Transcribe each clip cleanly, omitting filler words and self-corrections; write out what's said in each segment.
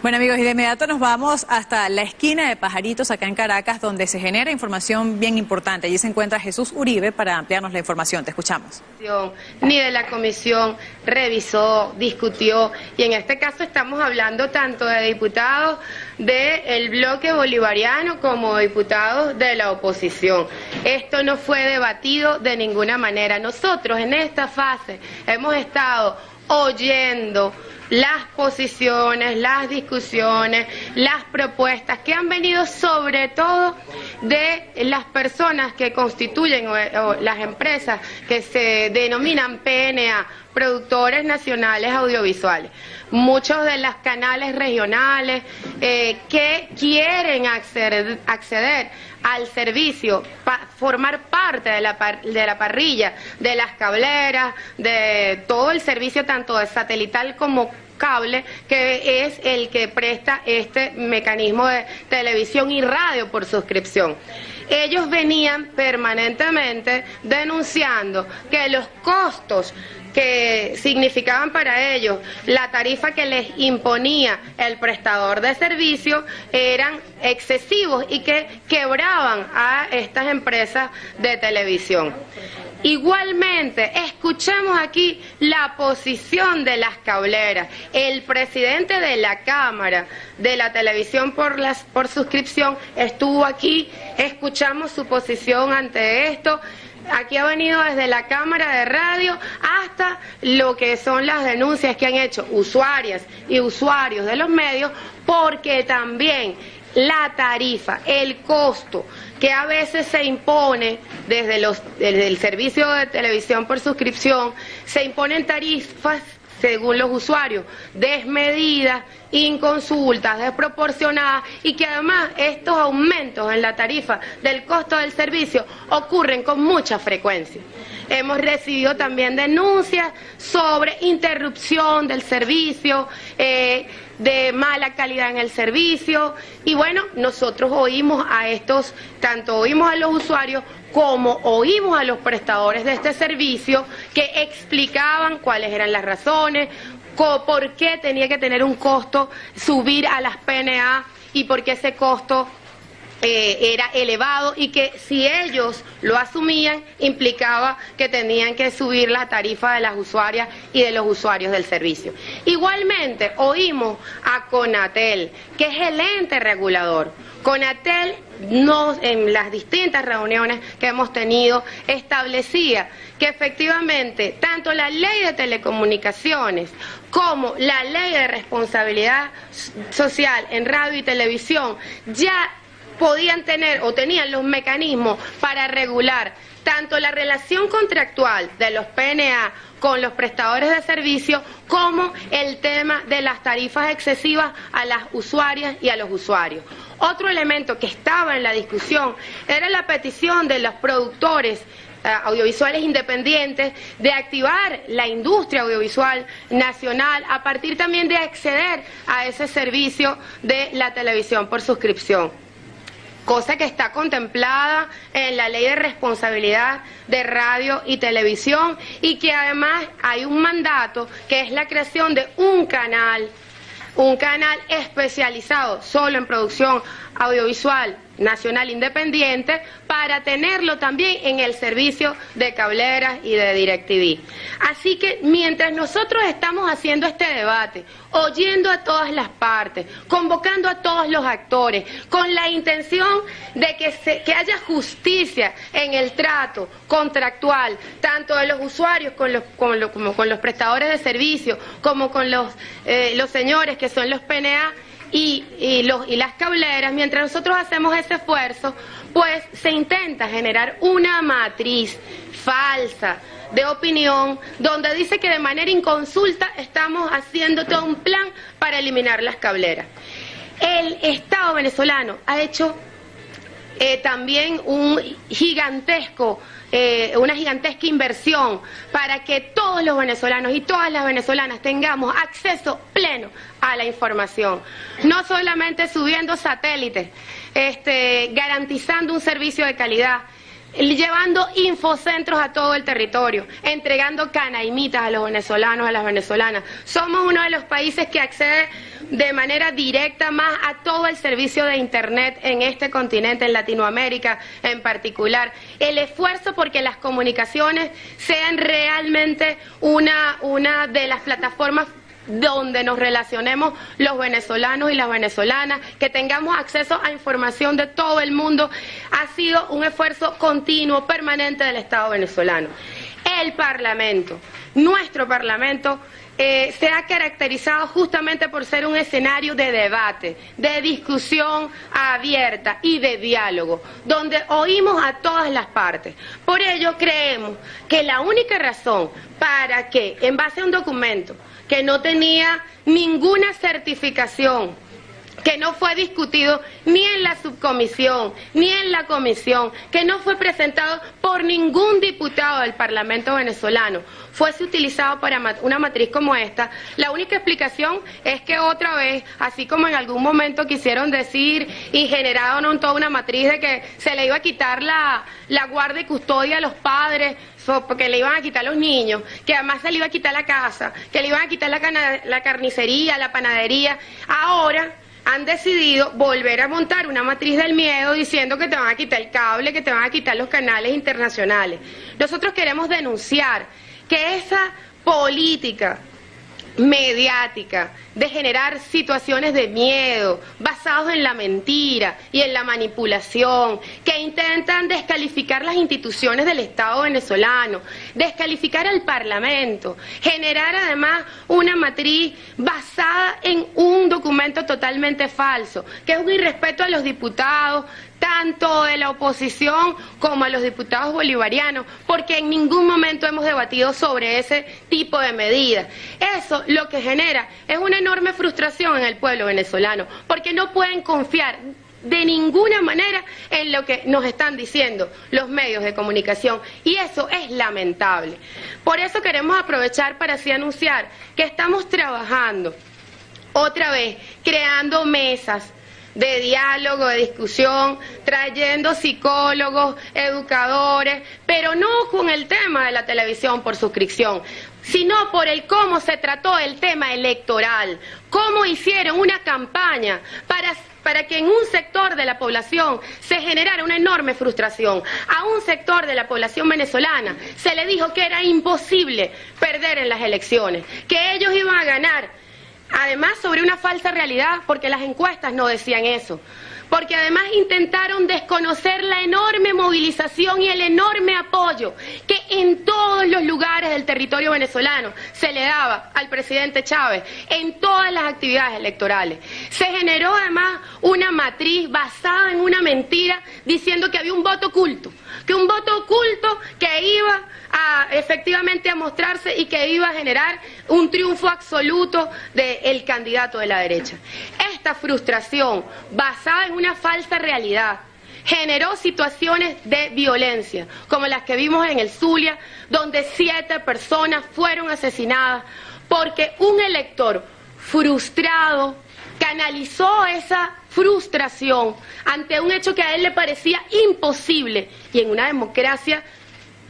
Bueno amigos, y de inmediato nos vamos hasta la esquina de Pajaritos acá en Caracas, donde se genera información bien importante. Allí se encuentra Jesús Uribe para ampliarnos la información. Te escuchamos. Ni de la comisión revisó, discutió, y en este caso estamos hablando tanto de diputados del bloque bolivariano como diputados de la oposición. Esto no fue debatido de ninguna manera. Nosotros en esta fase hemos estado oyendo las posiciones, las discusiones, las propuestas que han venido sobre todo de las personas que constituyen o las empresas que se denominan PNA, productores nacionales audiovisuales. Muchos de los canales regionales que quieren acceder al servicio, formar parte de la parrilla, de las cableras, de todo el servicio tanto de satelital como cable, que es el que presta este mecanismo de televisión y radio por suscripción. Ellos venían permanentemente denunciando que los costos que significaban para ellos la tarifa que les imponía el prestador de servicio eran excesivos y que quebraban a estas empresas de televisión. Igualmente, escuchemos aquí la posición de las cableras. El presidente de la Cámara de la Televisión por suscripción estuvo aquí, escuchamos su posición ante esto. Aquí ha venido desde la Cámara de Radio hasta lo que son las denuncias que han hecho usuarias y usuarios de los medios, porque también la tarifa, el costo que a veces se impone desde el servicio de televisión por suscripción, se imponen tarifas según los usuarios, desmedidas, inconsultas, desproporcionadas, y que además estos aumentos en la tarifa del costo del servicio ocurren con mucha frecuencia. Hemos recibido también denuncias sobre interrupción del servicio, de mala calidad en el servicio, y bueno, nosotros oímos a estos, tanto oímos a los usuarios como oímos a los prestadores de este servicio que explicaban cuáles eran las razones, por qué tenía que tener un costo subir a las PNA y por qué ese costo era elevado, y que si ellos lo asumían implicaba que tenían que subir la tarifa de las usuarias y de los usuarios del servicio. Igualmente oímos a Conatel, que es el ente regulador. Conatel en las distintas reuniones que hemos tenido establecía que efectivamente tanto la ley de telecomunicaciones como la ley de responsabilidad social en radio y televisión ya podían tener o tenían los mecanismos para regular tanto la relación contractual de los PNA con los prestadores de servicio como el tema de las tarifas excesivas a las usuarias y a los usuarios. Otro elemento que estaba en la discusión era la petición de los productores audiovisuales independientes de activar la industria audiovisual nacional a partir también de acceder a ese servicio de la televisión por suscripción, cosa que está contemplada en la Ley de Responsabilidad de Radio y Televisión, y que además hay un mandato que es la creación de un canal especializado solo en producción audiovisual nacional independiente, para tenerlo también en el servicio de cableras y de DirecTV. Así que mientras nosotros estamos haciendo este debate, oyendo a todas las partes, convocando a todos los actores, con la intención de que haya justicia en el trato contractual, tanto de los usuarios como con los prestadores de servicio, como con los señores que son los PNA, y las cableras, mientras nosotros hacemos ese esfuerzo, pues se intenta generar una matriz falsa de opinión donde dice que de manera inconsulta estamos haciendo todo un plan para eliminar las cableras. El Estado venezolano ha hecho también una gigantesca inversión para que todos los venezolanos y todas las venezolanas tengamos acceso pleno a la información, no solamente subiendo satélites, garantizando un servicio de calidad, llevando infocentros a todo el territorio, entregando canaimitas a los venezolanos, a las venezolanas. Somos uno de los países que accede de manera directa más a todo el servicio de Internet en este continente, en Latinoamérica en particular. El esfuerzo porque las comunicaciones sean realmente una de las plataformas donde nos relacionemos los venezolanos y las venezolanas, que tengamos acceso a información de todo el mundo, ha sido un esfuerzo continuo, permanente del Estado venezolano. El Parlamento, nuestro Parlamento, se ha caracterizado justamente por ser un escenario de debate, de discusión abierta y de diálogo, donde oímos a todas las partes. Por ello creemos que la única razón para que, en base a un documento que no tenía ninguna certificación, que no fue discutido ni en la subcomisión, ni en la comisión, que no fue presentado por ningún diputado del Parlamento venezolano, fuese utilizado para una matriz como esta, la única explicación es que otra vez, así como en algún momento quisieron decir y generaron toda una matriz de que se le iba a quitar la guardia y custodia a los padres, porque le iban a quitar a los niños, que además se le iba a quitar la casa, que le iban a quitar la carnicería, la panadería, ahora han decidido volver a montar una matriz del miedo diciendo que te van a quitar el cable, que te van a quitar los canales internacionales. Nosotros queremos denunciar que esa política mediática de generar situaciones de miedo basados en la mentira y en la manipulación, que intentan descalificar las instituciones del Estado venezolano, descalificar al Parlamento, generar además una matriz basada en un documento totalmente falso, que es un irrespeto a los diputados, tanto de la oposición como a los diputados bolivarianos, porque en ningún momento hemos debatido sobre ese tipo de medidas. Eso lo que genera es una enorme frustración en el pueblo venezolano, porque no pueden confiar de ninguna manera en lo que nos están diciendo los medios de comunicación, y eso es lamentable. Por eso queremos aprovechar para así anunciar que estamos trabajando otra vez, creando mesas de diálogo, de discusión, trayendo psicólogos, educadores, pero no con el tema de la televisión por suscripción, sino por el cómo se trató el tema electoral, cómo hicieron una campaña para que en un sector de la población se generara una enorme frustración. A un sector de la población venezolana se le dijo que era imposible perder en las elecciones, que ellos iban a ganar. Además, sobre una falsa realidad, porque las encuestas no decían eso, porque además intentaron desconocer la enorme movilización y el enorme apoyo que en todos los lugares del territorio venezolano se le daba al presidente Chávez en todas las actividades electorales. Se generó además una matriz basada en una mentira diciendo que había un voto oculto, que un voto oculto que iba efectivamente a mostrarse y que iba a generar un triunfo absoluto del candidato de la derecha. Esta frustración basada en una falsa realidad generó situaciones de violencia, como las que vimos en el Zulia, donde 7 personas fueron asesinadas porque un elector frustrado canalizó esa frustración ante un hecho que a él le parecía imposible, y en una democracia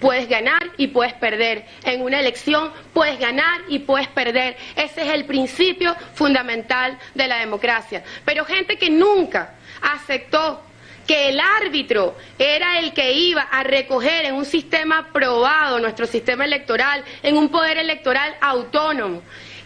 puedes ganar y puedes perder. En una elección puedes ganar y puedes perder. Ese es el principio fundamental de la democracia. Pero gente que nunca aceptó que el árbitro era el que iba a recoger en un sistema probado, nuestro sistema electoral, en un poder electoral autónomo,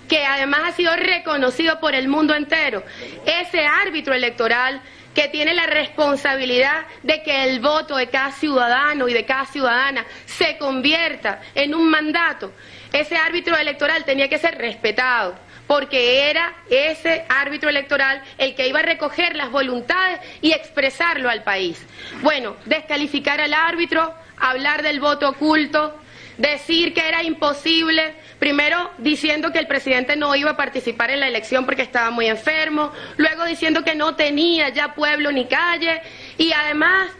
que además ha sido reconocido por el mundo entero. Ese árbitro electoral que tiene la responsabilidad de que el voto de cada ciudadano y de cada ciudadana se convierta en un mandato. Ese árbitro electoral tenía que ser respetado, porque era ese árbitro electoral el que iba a recoger las voluntades y expresarlo al país. Bueno, descalificar al árbitro, hablar del voto oculto, decir que era imposible, primero diciendo que el presidente no iba a participar en la elección porque estaba muy enfermo, luego diciendo que no tenía ya pueblo ni calle, y además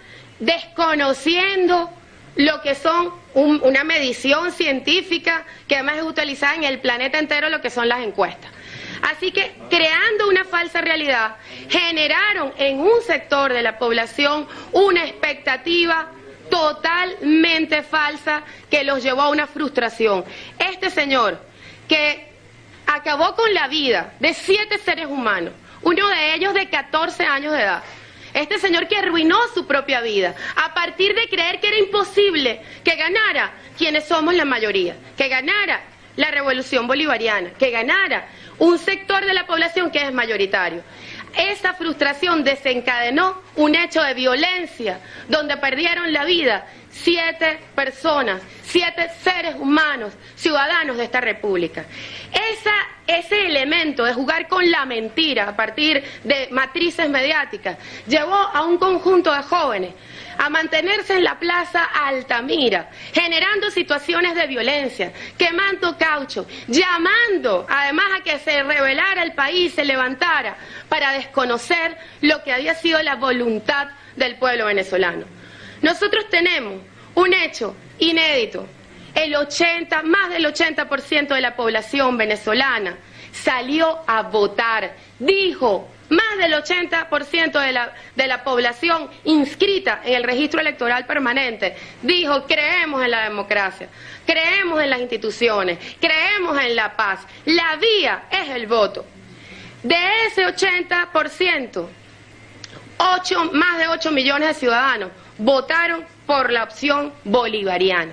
desconociendo lo que son una medición científica que además es utilizada en el planeta entero, lo que son las encuestas. Así que, creando una falsa realidad, generaron en un sector de la población una expectativa totalmente falsa que los llevó a una frustración. Este señor, que acabó con la vida de 7 seres humanos, uno de ellos de 14 años de edad. Este señor que arruinó su propia vida a partir de creer que era imposible que ganara quienes somos la mayoría, que ganara la revolución bolivariana, que ganara un sector de la población que es mayoritario. Esa frustración desencadenó un hecho de violencia donde perdieron la vida 7 personas, 7 seres humanos, ciudadanos de esta república. Ese elemento de jugar con la mentira a partir de matrices mediáticas llevó a un conjunto de jóvenes a mantenerse en la plaza Altamira, generando situaciones de violencia, quemando caucho, llamando además a que se rebelara el país, se levantara, para desconocer lo que había sido la voluntad del pueblo venezolano. Nosotros tenemos un hecho inédito. Más del 80% de la población venezolana salió a votar. Dijo, más del 80% de la población inscrita en el registro electoral permanente, dijo, creemos en la democracia, creemos en las instituciones, creemos en la paz. La vía es el voto. De ese 80%, más de 8 millones de ciudadanos votaron por la opción bolivariana.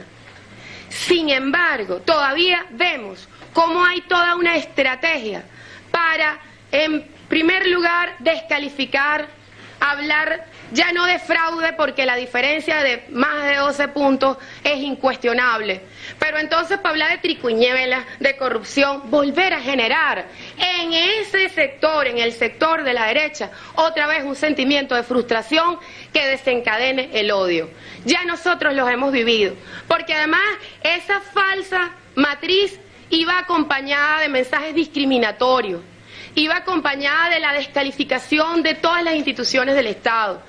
Sin embargo, todavía vemos cómo hay toda una estrategia para, en primer lugar, descalificar, hablar ya no de fraude porque la diferencia de más de 12 puntos es incuestionable, pero entonces para hablar de triquiñuelas, de corrupción, volver a generar en ese sector, en el sector de la derecha, otra vez un sentimiento de frustración que desencadene el odio. Ya nosotros los hemos vivido, porque además esa falsa matriz iba acompañada de mensajes discriminatorios, iba acompañada de la descalificación de todas las instituciones del Estado,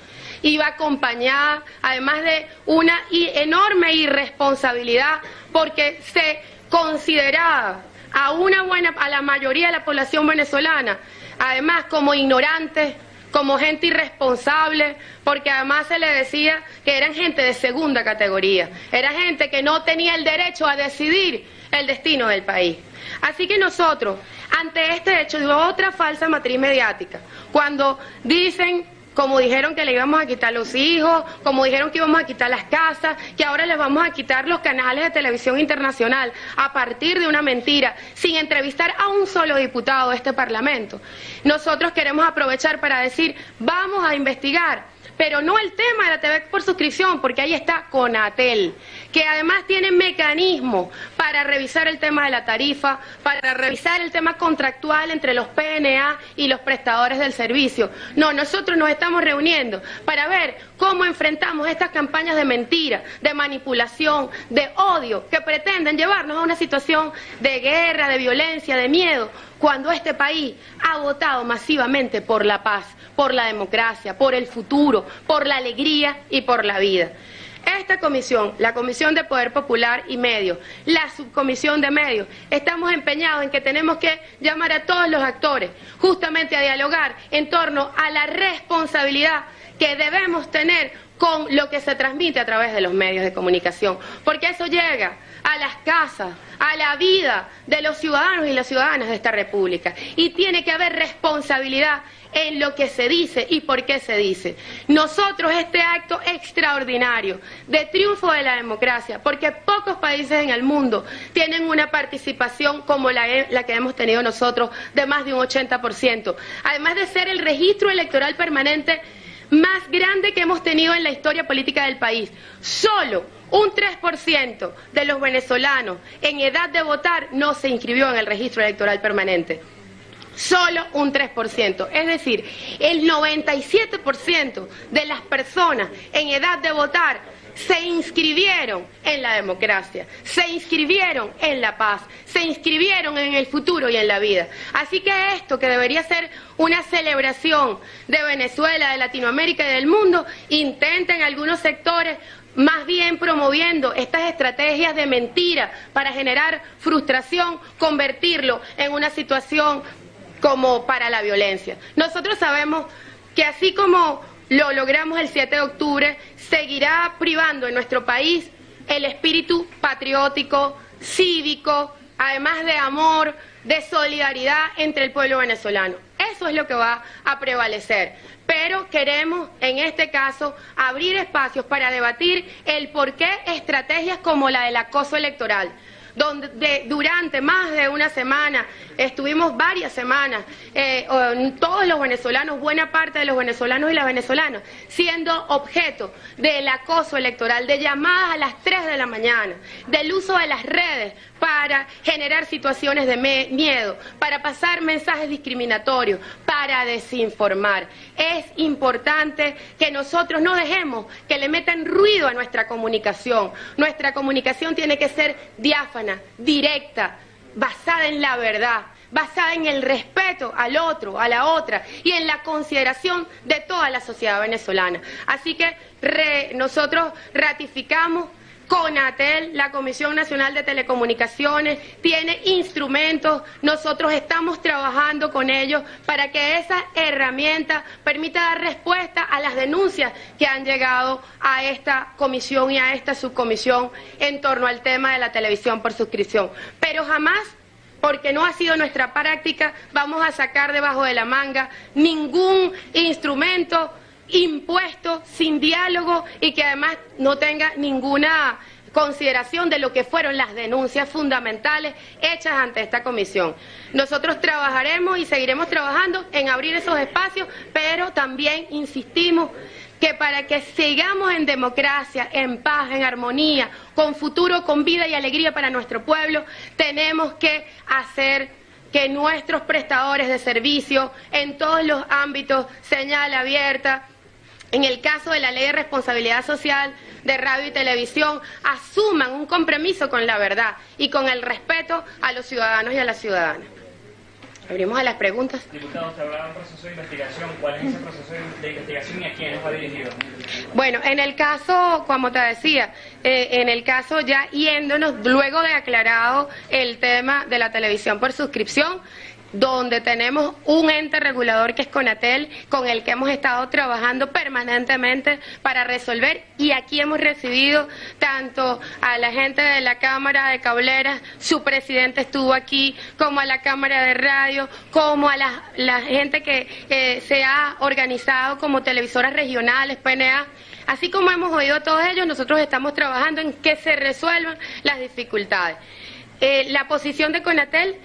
iba acompañada además de una enorme irresponsabilidad porque se consideraba a la mayoría de la población venezolana además como ignorantes, como gente irresponsable, porque además se le decía que eran gente de segunda categoría, era gente que no tenía el derecho a decidir el destino del país. Así que nosotros, ante este hecho de otra falsa matriz mediática, cuando dicen, como dijeron que le íbamos a quitar los hijos, como dijeron que íbamos a quitar las casas, que ahora les vamos a quitar los canales de televisión internacional a partir de una mentira, sin entrevistar a un solo diputado de este Parlamento, nosotros queremos aprovechar para decir, vamos a investigar, pero no el tema de la TV por suscripción, porque ahí está Conatel, que además tiene mecanismos para revisar el tema de la tarifa, para revisar el tema contractual entre los PNA y los prestadores del servicio. No, nosotros nos estamos reuniendo para ver cómo enfrentamos estas campañas de mentira, de manipulación, de odio, que pretenden llevarnos a una situación de guerra, de violencia, de miedo, cuando este país ha votado masivamente por la paz, por la democracia, por el futuro, por la alegría y por la vida. Esta comisión, la Comisión de Poder Popular y Medios, la Subcomisión de Medios, estamos empeñados en que tenemos que llamar a todos los actores justamente a dialogar en torno a la responsabilidad que debemos tener con lo que se transmite a través de los medios de comunicación, porque eso llega a las casas, a la vida de los ciudadanos y las ciudadanas de esta república, y tiene que haber responsabilidad en lo que se dice y por qué se dice. Nosotros este acto extraordinario de triunfo de la democracia, porque pocos países en el mundo tienen una participación como la que hemos tenido nosotros de más de un 80%, además de ser el registro electoral permanente más grande que hemos tenido en la historia política del país. Solo un 3% de los venezolanos en edad de votar no se inscribió en el registro electoral permanente. Solo un 3%, es decir, el 97% de las personas en edad de votar se inscribieron en la democracia, se inscribieron en la paz, se inscribieron en el futuro y en la vida. Así que esto, que debería ser una celebración de Venezuela, de Latinoamérica y del mundo, intenten algunos sectores más bien promoviendo estas estrategias de mentira para generar frustración, convertirlo en una situación como para la violencia. Nosotros sabemos que así como lo logramos el 7 de octubre, seguirá privando en nuestro país el espíritu patriótico, cívico, además de amor, de solidaridad entre el pueblo venezolano. Eso es lo que va a prevalecer. Pero queremos, en este caso, abrir espacios para debatir el porqué estrategias como la del acoso electoral, donde durante más de una semana, estuvimos varias semanas, todos los venezolanos, buena parte de los venezolanos y las venezolanas, siendo objeto del acoso electoral, de llamadas a las 3 de la mañana, del uso de las redes para generar situaciones de miedo, para pasar mensajes discriminatorios, para desinformar. Es importante que nosotros no dejemos que le metan ruido a nuestra comunicación. Nuestra comunicación tiene que ser diáfana, directa, basada en la verdad, basada en el respeto al otro, a la otra y en la consideración de toda la sociedad venezolana. Así que nosotros ratificamos. CONATEL, la Comisión Nacional de Telecomunicaciones, tiene instrumentos, nosotros estamos trabajando con ellos para que esa herramienta permita dar respuesta a las denuncias que han llegado a esta comisión y a esta subcomisión en torno al tema de la televisión por suscripción. Pero jamás, porque no ha sido nuestra práctica, vamos a sacar debajo de la manga ningún instrumento impuesto, sin diálogo y que además no tenga ninguna consideración de lo que fueron las denuncias fundamentales hechas ante esta comisión. Nosotros trabajaremos y seguiremos trabajando en abrir esos espacios, pero también insistimos que para que sigamos en democracia, en paz, en armonía, con futuro, con vida y alegría para nuestro pueblo, tenemos que hacer que nuestros prestadores de servicio en todos los ámbitos, señal abierta, en el caso de la Ley de Responsabilidad Social de Radio y Televisión, asuman un compromiso con la verdad y con el respeto a los ciudadanos y a las ciudadanas. Abrimos a las preguntas. Diputado, usted hablaba de un proceso de investigación. ¿Cuál es ese proceso de investigación y a quiénes va dirigido? Bueno, en el caso, como te decía, en el caso ya yéndonos, luego de aclarado el tema de la televisión por suscripción, donde tenemos un ente regulador que es CONATEL, con el que hemos estado trabajando permanentemente para resolver, y aquí hemos recibido tanto a la gente de la Cámara de Cableras, su presidente estuvo aquí, como a la Cámara de Radio, como a la gente que se ha organizado como televisoras regionales, PNA. Así como hemos oído a todos ellos, nosotros estamos trabajando en que se resuelvan las dificultades. La posición de CONATEL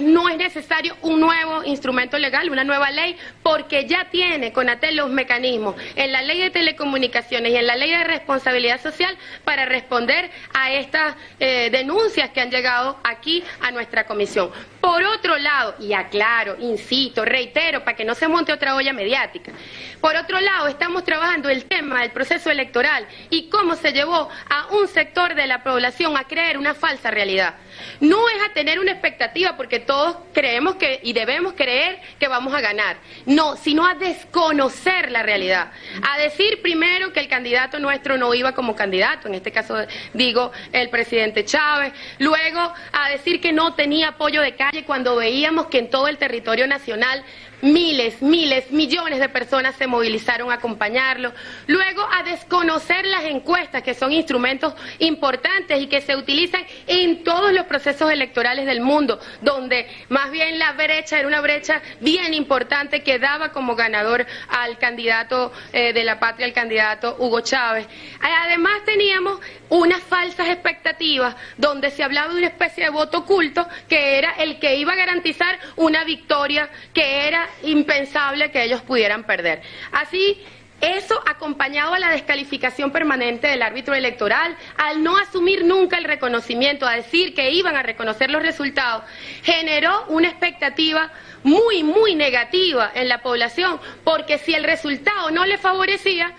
no es necesario un nuevo instrumento legal, una nueva ley, porque ya tiene CONATEL los mecanismos en la Ley de Telecomunicaciones y en la Ley de Responsabilidad Social para responder a estas denuncias que han llegado aquí a nuestra comisión. Por otro lado, y aclaro, insisto, reitero, para que no se monte otra olla mediática, por otro lado, estamos trabajando el tema del proceso electoral y cómo se llevó a un sector de la población a creer una falsa realidad. No es a tener una expectativa, porque todos creemos que y debemos creer que vamos a ganar. No, sino a desconocer la realidad. A decir primero que el candidato nuestro no iba como candidato, en este caso digo el presidente Chávez. Luego a decir que no tenía apoyo de calle cuando veíamos que en todo el territorio nacional miles, millones de personas se movilizaron a acompañarlo. Luego a desconocer las encuestas, que son instrumentos importantes y que se utilizan en todos los procesos electorales del mundo, donde más bien la brecha era una brecha bien importante que daba como ganador al candidato de la patria, el candidato Hugo Chávez. Además teníamos unas falsas expectativas donde se hablaba de una especie de voto oculto que era el que iba a garantizar una victoria que era impensable que ellos pudieran perder. Así, eso acompañado a la descalificación permanente del árbitro electoral, al no asumir nunca el reconocimiento, a decir que iban a reconocer los resultados, generó una expectativa muy negativa en la población, porque si el resultado no le favorecía,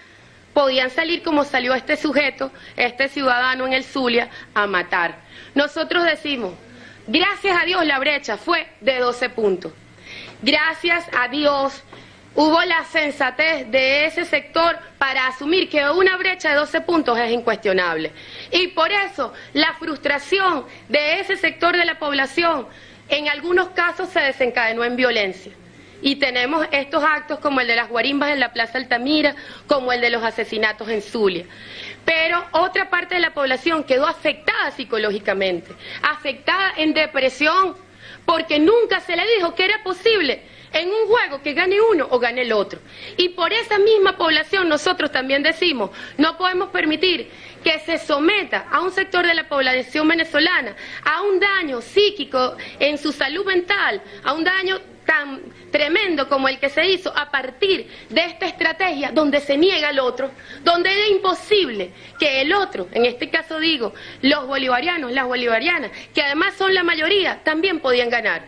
podían salir como salió este sujeto, este ciudadano en el Zulia, a matar. Nosotros decimos, gracias a Dios la brecha fue de 12 puntos. Gracias a Dios hubo la sensatez de ese sector para asumir que una brecha de 12 puntos es incuestionable. Y por eso la frustración de ese sector de la población en algunos casos se desencadenó en violencia. Y tenemos estos actos como el de las guarimbas en la Plaza Altamira, como el de los asesinatos en Zulia. Pero otra parte de la población quedó afectada psicológicamente, afectada en depresión, porque nunca se le dijo que era posible en un juego que gane uno o gane el otro. Y por esa misma población nosotros también decimos, no podemos permitir que se someta a un sector de la población venezolana a un daño psíquico en su salud mental, a un daño tan tremendo como el que se hizo a partir de esta estrategia donde se niega al otro, donde era imposible que el otro, en este caso digo, los bolivarianos, las bolivarianas, que además son la mayoría, también podían ganar.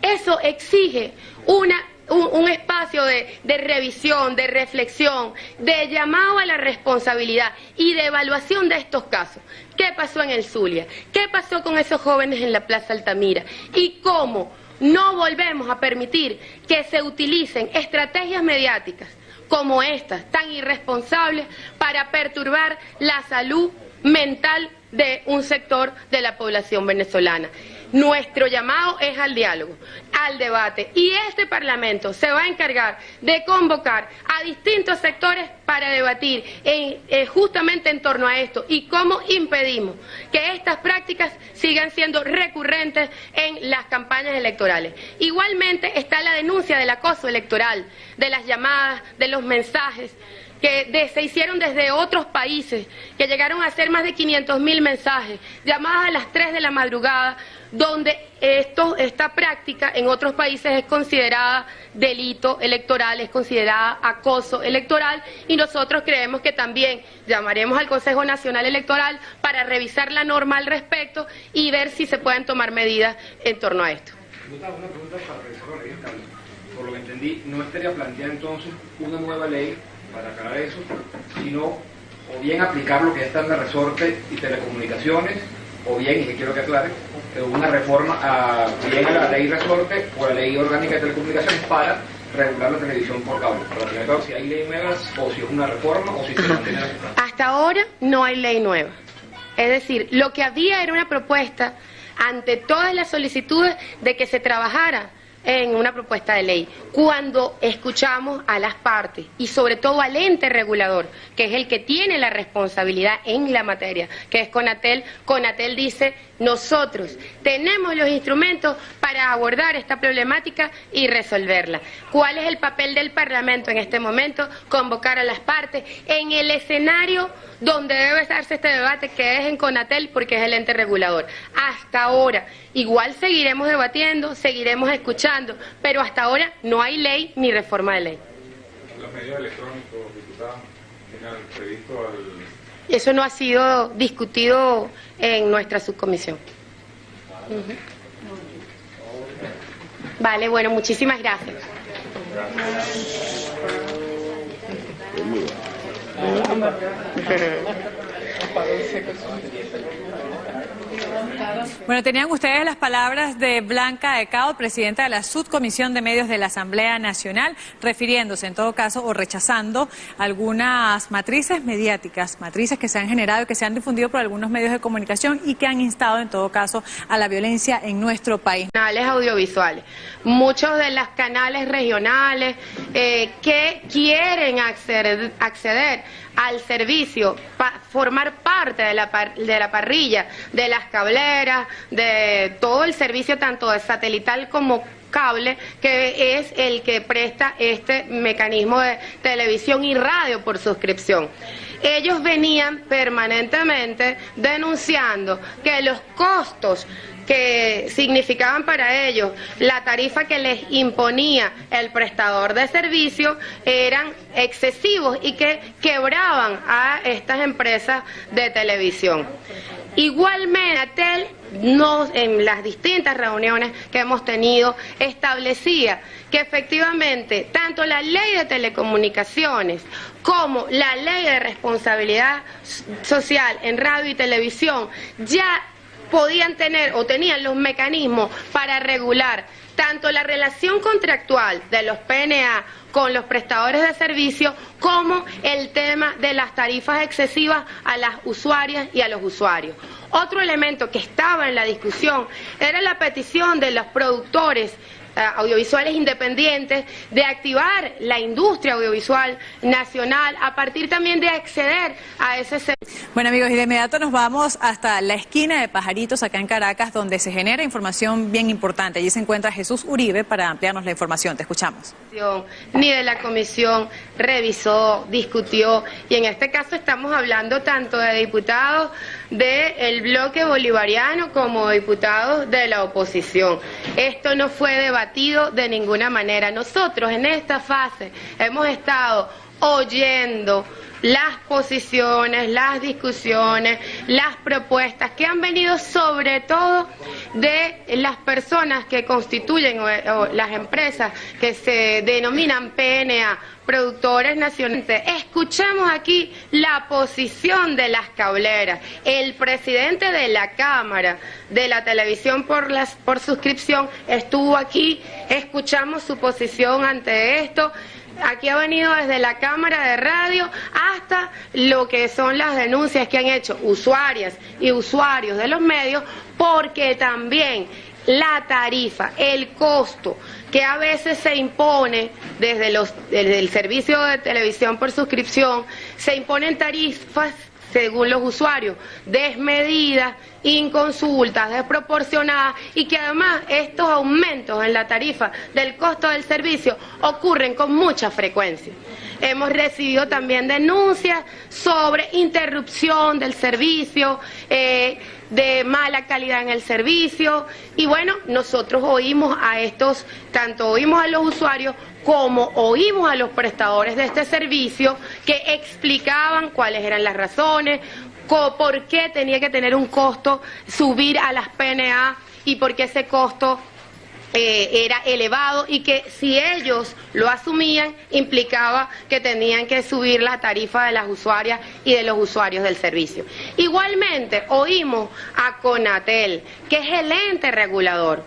Eso exige un espacio de revisión, de reflexión, de llamado a la responsabilidad y de evaluación de estos casos. ¿Qué pasó en el Zulia? ¿Qué pasó con esos jóvenes en la Plaza Altamira? ¿Y cómo no volvemos a permitir que se utilicen estrategias mediáticas como estas, tan irresponsables, para perturbar la salud mental de un sector de la población venezolana? Nuestro llamado es al diálogo, al debate, y este Parlamento se va a encargar de convocar a distintos sectores para debatir justamente en torno a esto y cómo impedimos que estas prácticas sigan siendo recurrentes en las campañas electorales. Igualmente está la denuncia del acoso electoral, de las llamadas, de los mensajes que se hicieron desde otros países, que llegaron a ser más de 500.000 mensajes, llamadas a las 3 de la madrugada, donde esta práctica en otros países es considerada delito electoral, es considerada acoso electoral, y nosotros creemos que también llamaremos al Consejo Nacional Electoral para revisar la norma al respecto y ver si se pueden tomar medidas en torno a esto. Una pregunta para revisar la ley, por lo que entendí, no estaría planteada entonces una nueva ley para aclarar eso, sino o bien aplicar lo que está en la resorte y telecomunicaciones, o bien, y que quiero que aclare, una reforma bien a la ley resorte o a la ley orgánica de telecomunicaciones para regular la televisión por cable. Para tener claro si hay ley nuevas o si es una reforma o si se mantiene. Hasta ahora no hay ley nueva. Es decir, lo que había era una propuesta ante todas las solicitudes de que se trabajara en una propuesta de ley. Cuando escuchamos a las partes y sobre todo al ente regulador, que es el que tiene la responsabilidad en la materia, que es CONATEL, CONATEL dice: nosotros tenemos los instrumentos para abordar esta problemática y resolverla. ¿Cuál es el papel del Parlamento en este momento? Convocar a las partes en el escenario donde debe darse este debate, que es en CONATEL, porque es el ente regulador. Hasta ahora, igual seguiremos debatiendo, seguiremos escuchando, pero hasta ahora no hay ley ni reforma de ley. ¿Los medios electrónicos, diputada, tienen previsto al...? Eso no ha sido discutido en nuestra subcomisión. Vale, bueno, muchísimas gracias. Bueno, tenían ustedes las palabras de Blanca Ecao, presidenta de la Subcomisión de Medios de la Asamblea Nacional, refiriéndose en todo caso o rechazando algunas matrices mediáticas, matrices que se han generado y que se han difundido por algunos medios de comunicación y que han instado en todo caso a la violencia en nuestro país. Canales audiovisuales, muchos de los canales regionales que quieren acceder al servicio, formar parte de la parrilla, de las cableras, de todo el servicio tanto de satelital como cable, que es el que presta este mecanismo de televisión y radio por suscripción. Ellos venían permanentemente denunciando que los costos que significaban para ellos la tarifa que les imponía el prestador de servicio eran excesivos y que quebraban a estas empresas de televisión. Igualmente, en las distintas reuniones que hemos tenido, establecía que efectivamente tanto la ley de telecomunicaciones como la ley de responsabilidad social en radio y televisión ya podían tener o tenían los mecanismos para regular tanto la relación contractual de los PNA con los prestadores de servicio como el tema de las tarifas excesivas a las usuarias y a los usuarios. Otro elemento que estaba en la discusión era la petición de los productores audiovisuales independientes, de activar la industria audiovisual nacional, a partir también de acceder a ese servicio. Bueno, amigos, y de inmediato nos vamos hasta la esquina de Pajaritos, acá en Caracas, donde se genera información bien importante. Allí se encuentra Jesús Uribe para ampliarnos la información. Te escuchamos. Ni de la comisión revisó, discutió, y en este caso estamos hablando tanto de diputados del bloque bolivariano como diputados de la oposición. Esto no fue debatido de ninguna manera. Nosotros en esta fase hemos estado oyendo las posiciones, las discusiones, las propuestas que han venido sobre todo de las personas que constituyen o las empresas que se denominan PNA, productores nacionales. Escuchamos aquí la posición de las cableras. El presidente de la Cámara de la Televisión por suscripción estuvo aquí, escuchamos su posición ante esto. Aquí ha venido desde la Cámara de Radio hasta lo que son las denuncias que han hecho usuarias y usuarios de los medios, porque también la tarifa, el costo que a veces se impone desde el servicio de televisión por suscripción, se imponen tarifas según los usuarios, desmedidas, inconsultas, desproporcionadas, y que además estos aumentos en la tarifa del costo del servicio ocurren con mucha frecuencia. Hemos recibido también denuncias sobre interrupción del servicio, de mala calidad en el servicio, y bueno, nosotros oímos a estos, tanto oímos a los usuarios como oímos a los prestadores de este servicio que explicaban cuáles eran las razones, por qué tenía que tener un costo subir a las PNA y por qué ese costo era elevado, y que si ellos lo asumían implicaba que tenían que subir la tarifa de las usuarias y de los usuarios del servicio. Igualmente oímos a Conatel, que es el ente regulador.